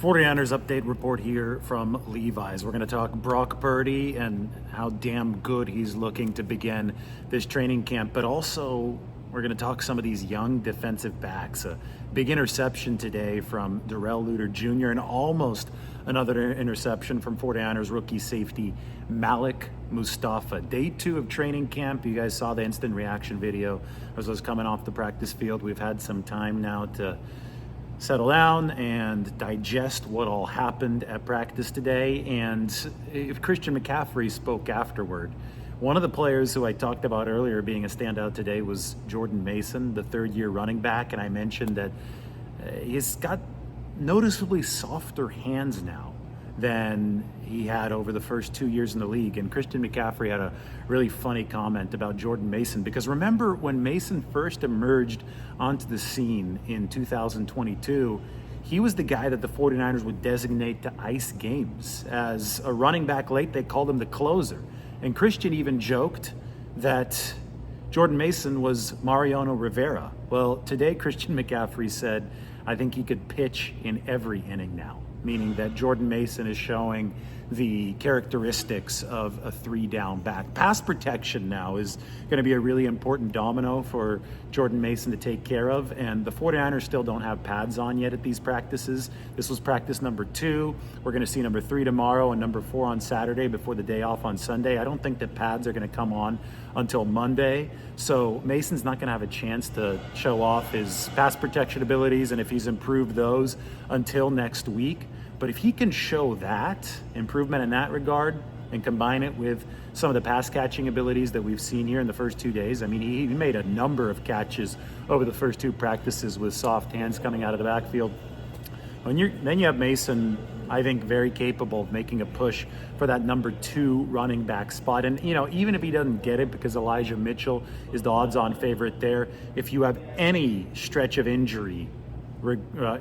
49ers update report here from Levi's. We're going to talk Brock Purdy and how damn good he's looking to begin this training camp, but also we're going to talk some of these young defensive backs. A big interception today from Darrell Luter Jr. and almost another interception from 49ers rookie safety Malik Mustafa. Day 2 of training camp. You guys saw the instant reaction video as I was coming off the practice field. We've had some time now to settle down and digest what all happened at practice today. And if Christian McCaffrey spoke afterward, one of the players who I talked about earlier being a standout today was Jordan Mason, the third-year running back. And I mentioned that he's got noticeably softer hands now than he had over the first 2 years in the league. And Christian McCaffrey had a really funny comment about Jordan Mason, because remember when Mason first emerged onto the scene in 2022, he was the guy that the 49ers would designate to ice games. As a running back late, they called him the closer. And Christian even joked that Jordan Mason was Mariano Rivera. Well, today Christian McCaffrey said, I think he could pitch in every inning now, meaning that Jordan Mason is showing the characteristics of a 3-down back. Pass protection now is going to be a really important domino for Jordan Mason to take care of, and the 49ers still don't have pads on yet at these practices. This was practice number 2. We're going to see number 3 tomorrow and number 4 on Saturday before the day off on Sunday. I don't think that pads are going to come on until Monday, so Mason's not going to have a chance to show off his pass protection abilities, and if he's improved those, until next week. But if he can show that improvement in that regard and combine it with some of the pass catching abilities that we've seen here in the first 2 days, I mean, he made a number of catches over the first 2 practices with soft hands coming out of the backfield. Then you have Mason, I think, very capable of making a push for that number 2 running back spot. And, you know, even if he doesn't get it because Elijah Mitchell is the odds-on favorite there, if you have any stretch of injury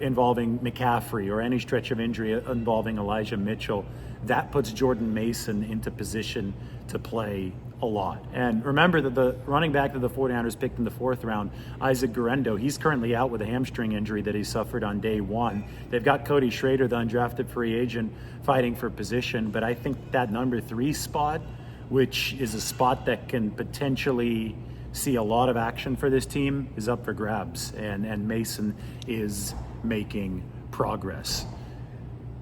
involving McCaffrey or any stretch of injury involving Elijah Mitchell, that puts Jordan Mason into position to play a lot. And remember that the running back that the 49ers picked in the 4th round, Isaac Guerendo, he's currently out with a hamstring injury that he suffered on day 1. They've got Cody Schrader, the undrafted free agent, fighting for position, but I think that number 3 spot, which is a spot that can potentially see a lot of action for this team, is up for grabs, and Mason is making progress.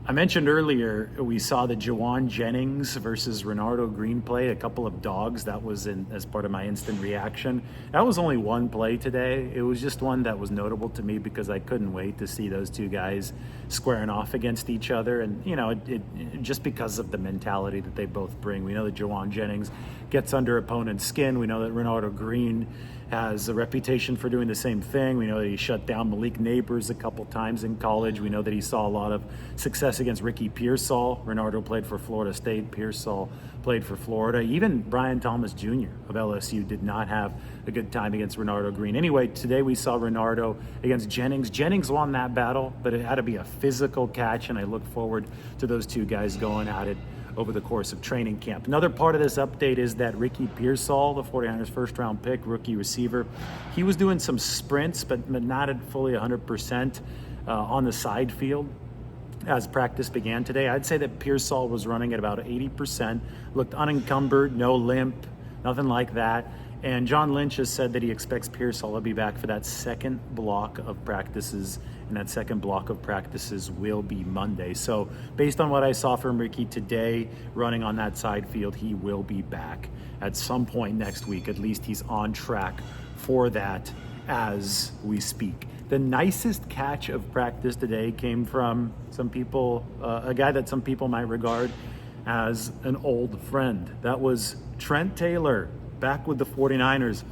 I mentioned earlier we saw the Juwan Jennings versus Renardo Green play, a couple of dogs. That was as part of my instant reaction. That was only one play today. It was just one that was notable to me because I couldn't wait to see those two guys squaring off against each other. And, you know, it just because of the mentality that they both bring. We know that Juwan Jennings gets under opponent's skin. We know that Renardo Green has a reputation for doing the same thing. We know that he shut down Malik Neighbors a couple times in college. We know that he saw a lot of success against Ricky Pearsall. Renardo played for Florida State. Pearsall played for Florida. Even Brian Thomas Jr. of LSU did not have a good time against Renardo Green. Anyway, today we saw Renardo against Jennings. Jennings won that battle, but it had to be a physical catch, and I look forward to those two guys going at it over the course of training camp. Another part of this update is that Ricky Pearsall, the 49ers first-round pick, rookie receiver, he was doing some sprints, but not at fully 100% on the side field as practice began today. I'd say that Pearsall was running at about 80%, looked unencumbered, no limp, nothing like that. And John Lynch has said that he expects Pearsall to be back for that second block of practices, and that second block of practices will be Monday. So based on what I saw from Ricky today running on that side field, he will be back at some point next week. At least he's on track for that as we speak. The nicest catch of practice today came from some people, a guy that some people might regard as an old friend. That was Trent Taylor, back with the 49ers.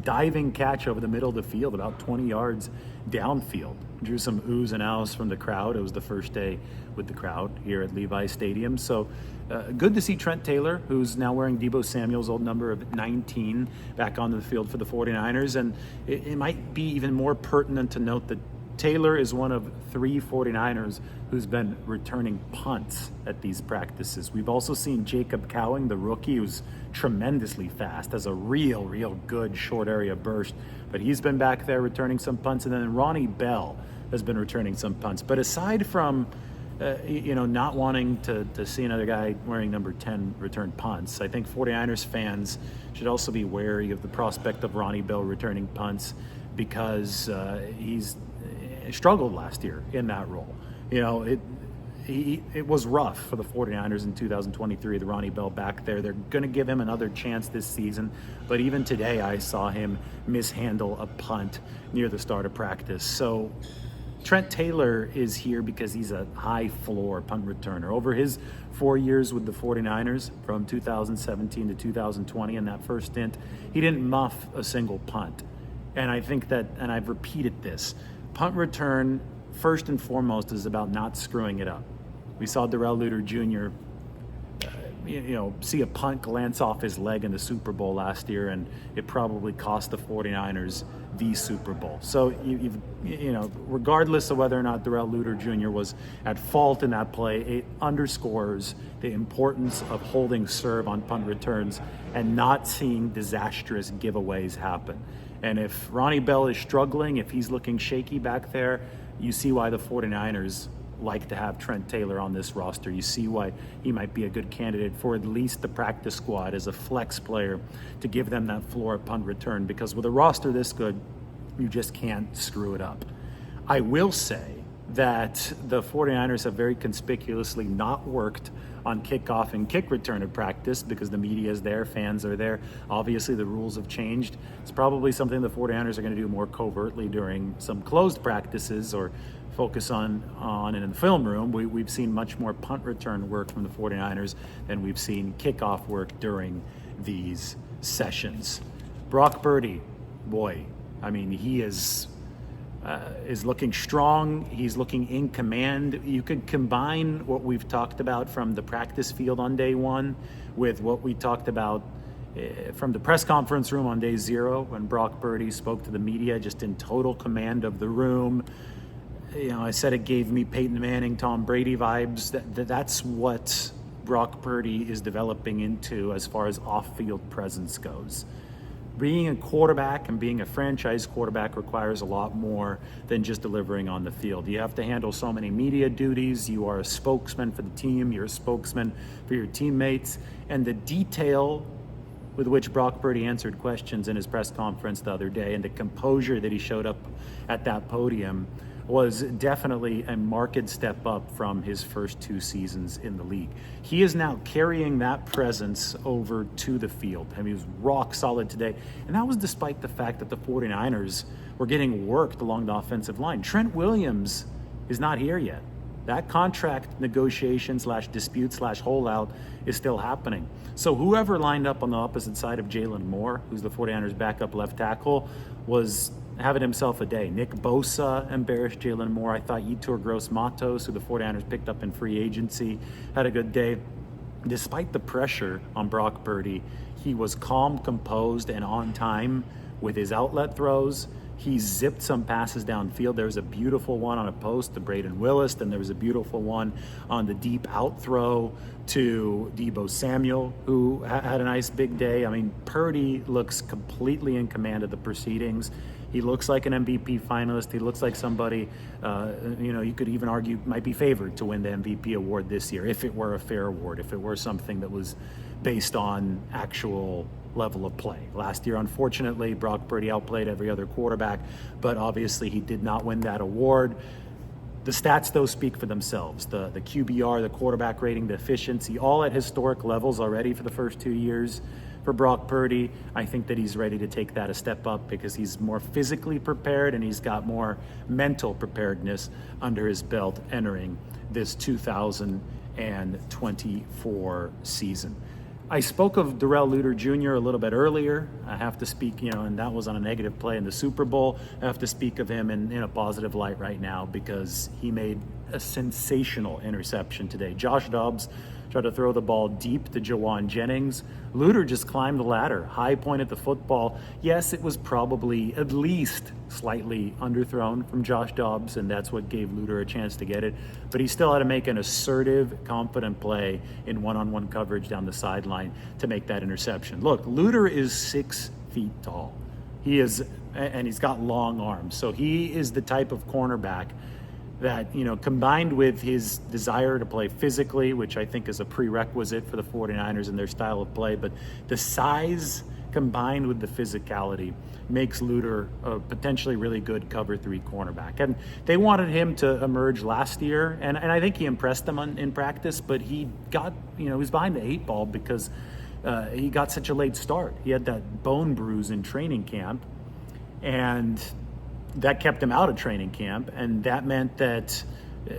Diving catch over the middle of the field, about 20 yards downfield. Drew some oohs and ahs from the crowd. It was the first day with the crowd here at Levi's Stadium. So good to see Trent Taylor, who's now wearing Deebo Samuel's old number of 19, back onto the field for the 49ers. And it might be even more pertinent to note that Taylor is one of 3 49ers who's been returning punts at these practices. We've also seen Jacob Cowing, the rookie, who's tremendously fast, has a real good short area burst, but he's been back there returning some punts. And then Ronnie Bell has been returning some punts. But aside from not wanting to see another guy wearing number 10 return punts. I think 49ers fans should also be wary of the prospect of Ronnie Bell returning punts because he's struggled last year in that role. It was rough for the 49ers in 2023, the Ronnie Bell back there. They're going to give him another chance this season, but even today I saw him mishandle a punt near the start of practice. So Trent Taylor is here because he's a high floor punt returner. Over his 4 years with the 49ers, from 2017 to 2020, in that first stint, he didn't muff a single punt. And I think that, and I've repeated this, punt return, first and foremost, is about not screwing it up. We saw Darrell Luter Jr. See a punt glance off his leg in the Super Bowl last year, and it probably cost the 49ers the Super Bowl. So, regardless of whether or not Darrell Luter Jr. was at fault in that play, it underscores the importance of holding serve on punt returns and not seeing disastrous giveaways happen. And if Ronnie Bell is struggling, if he's looking shaky back there, you see why the 49ers like to have Trent Taylor on this roster. You see why he might be a good candidate for at least the practice squad as a flex player to give them that floor at punt return, because with a roster this good, you just can't screw it up. I will say that the 49ers have very conspicuously not worked on kickoff and kick return at practice because the media is there, fans are there. Obviously, the rules have changed. It's probably something the 49ers are going to do more covertly during some closed practices or focus on in the film room. We've seen much more punt return work from the 49ers than we've seen kickoff work during these sessions. Brock Purdy, boy, I mean, he is looking strong. He's looking in command. You could combine what we've talked about from the practice field on day one with what we talked about from the press conference room on day 0 when Brock Purdy spoke to the media, just in total command of the room. I said it gave me Peyton Manning, Tom Brady vibes. That's what Brock Purdy is developing into as far as off-field presence goes. Being a quarterback and being a franchise quarterback requires a lot more than just delivering on the field. You have to handle so many media duties. You are a spokesman for the team. You're a spokesman for your teammates. And the detail with which Brock Purdy answered questions in his press conference the other day and the composure that he showed up at that podium was definitely a marked step up from his first 2 seasons in the league. He is now carrying that presence over to the field. I mean, he was rock solid today. And that was despite the fact that the 49ers were getting worked along the offensive line. Trent Williams is not here yet. That contract negotiation / dispute / holdout is still happening. So whoever lined up on the opposite side of Jalen Moore, who's the 49ers backup left tackle, was having himself a day. Nick Bosa embarrassed Jalen Moore. I thought Yetur Gross-Matos, who the 49ers picked up in free agency, had a good day. Despite the pressure on Brock Purdy, he was calm, composed, and on time with his outlet throws. He zipped some passes downfield. There was a beautiful one on a post to Braden Willis, and there was a beautiful one on the deep out throw to Deebo Samuel, who had a nice big day. I mean, Purdy looks completely in command of the proceedings. He looks like an MVP finalist. He looks like somebody, you could even argue might be favored to win the MVP award this year if it were a fair award, if it were something that was based on actual level of play. Last year, unfortunately, Brock Purdy outplayed every other quarterback, but obviously he did not win that award. The stats, though, speak for themselves. The QBR, the quarterback rating, the efficiency, all at historic levels already for the first 2 years. For Brock Purdy, I think that he's ready to take that a step up because he's more physically prepared and he's got more mental preparedness under his belt entering this 2024 season. I spoke of Darrell Luter Jr. a little bit earlier. I have to speak, and that was on a negative play in the Super Bowl. I have to speak of him in a positive light right now because he made a sensational interception today. Josh Dobbs tried to throw the ball deep to Jawan Jennings. Luter just climbed the ladder, high pointed the football. Yes, it was probably at least slightly underthrown from Josh Dobbs, and that's what gave Luter a chance to get it. But he still had to make an assertive, confident play in one-on-one coverage down the sideline to make that interception. Look, Luter is 6 feet tall. He is, and he's got long arms. So he is the type of cornerback that, combined with his desire to play physically, which I think is a prerequisite for the 49ers and their style of play, but the size combined with the physicality makes Luter a potentially really good cover 3 cornerback. And they wanted him to emerge last year, and I think he impressed them in practice, but he got, he was behind the 8 ball because he got such a late start. He had that bone bruise in training camp, and that kept him out of training camp, and that meant that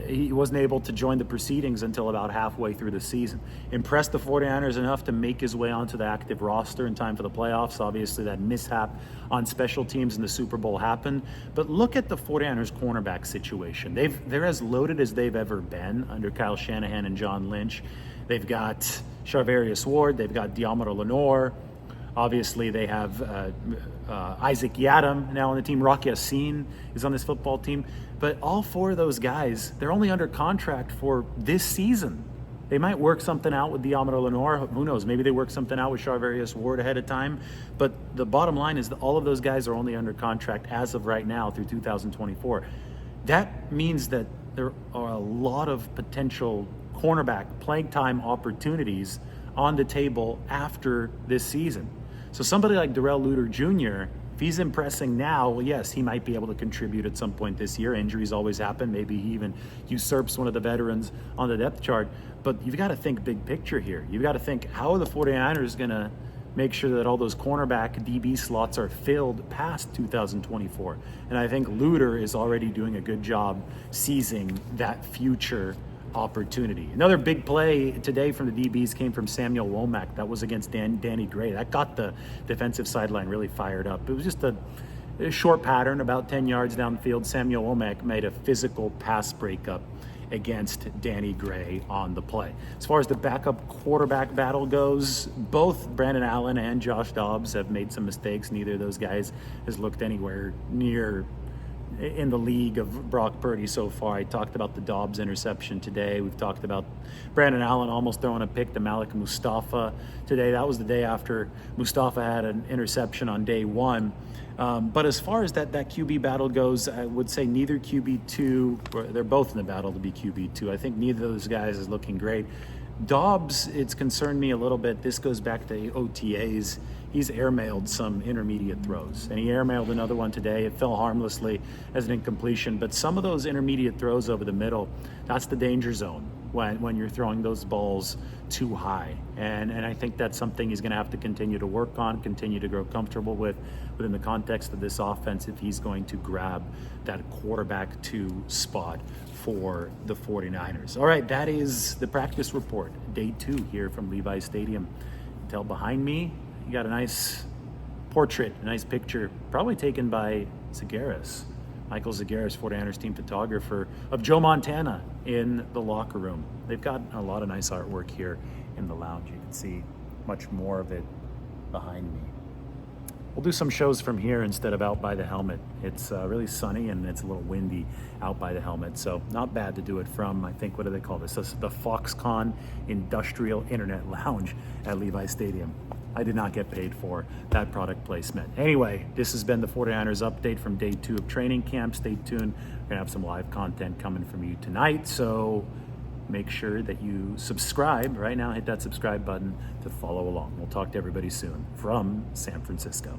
he wasn't able to join the proceedings until about halfway through the season. Impressed the 49ers enough to make his way onto the active roster in time for the playoffs. Obviously, that mishap on special teams in the Super Bowl happened. But look at the 49ers cornerback situation. They're as loaded as they've ever been under Kyle Shanahan and John Lynch. They've got Charvarius Ward. They've got Deommodore Lenoir. Obviously, they have Isaac Yiadom now on the team. Rocky Yassin is on this football team. But all 4 of those guys, they're only under contract for this season. They might work something out with Deommodore Lenoir. Who knows? Maybe they work something out with Charvarius Ward ahead of time. But the bottom line is that all of those guys are only under contract as of right now through 2024. That means that there are a lot of potential cornerback playing time opportunities on the table after this season. So somebody like Darrell Luter Jr., if he's impressing now, well, yes, he might be able to contribute at some point this year. Injuries always happen. Maybe he even usurps one of the veterans on the depth chart. But you've got to think big picture here. You've got to think, how are the 49ers going to make sure that all those cornerback DB slots are filled past 2024? And I think Luter is already doing a good job seizing that future opportunity. Another big play today from the DBs came from Samuel Womack. That was against Danny Gray. That got the defensive sideline really fired up. It was just a short pattern, about 10 yards downfield. Samuel Womack made a physical pass breakup against Danny Gray on the play. As far as the backup quarterback battle goes, both Brandon Allen and Josh Dobbs have made some mistakes. Neither of those guys has looked anywhere near in the league of Brock Purdy so far. I talked about the Dobbs interception today. We've talked about Brandon Allen almost throwing a pick to Malik Mustafa today. That was the day after Mustafa had an interception on day 1. But as far as that QB battle goes, I would say neither QB2, they're both in the battle to be QB2. I think neither of those guys is looking great. Dobbs, it's concerned me a little bit. This goes back to OTAs. He's airmailed some intermediate throws, and he airmailed another one today. It fell harmlessly as an incompletion, but some of those intermediate throws over the middle, that's the danger zone when you're throwing those balls too high. And I think that's something he's going to have to continue to work on, continue to grow comfortable with within the context of this offense if he's going to grab that quarterback 2 spot for the 49ers. All right, that is the practice report, day 2 here from Levi Stadium. You can tell behind me, you got a nice portrait, a nice picture, probably taken by Zagaris, Michael Zagaris, 49ers team photographer, of Joe Montana in the locker room. They've got a lot of nice artwork here in the lounge. You can see much more of it behind me. We'll do some shows from here instead of out by the helmet. It's really sunny and it's a little windy out by the helmet, so not bad to do it from, I think, what do they call this? This is the Foxconn Industrial Internet Lounge at Levi Stadium. I did not get paid for that product placement. Anyway, this has been the 49ers update from day 2 of training camp. Stay tuned. We're gonna have some live content coming from you tonight, so make sure that you subscribe right now. Hit that subscribe button to follow along. We'll talk to everybody soon from San Francisco.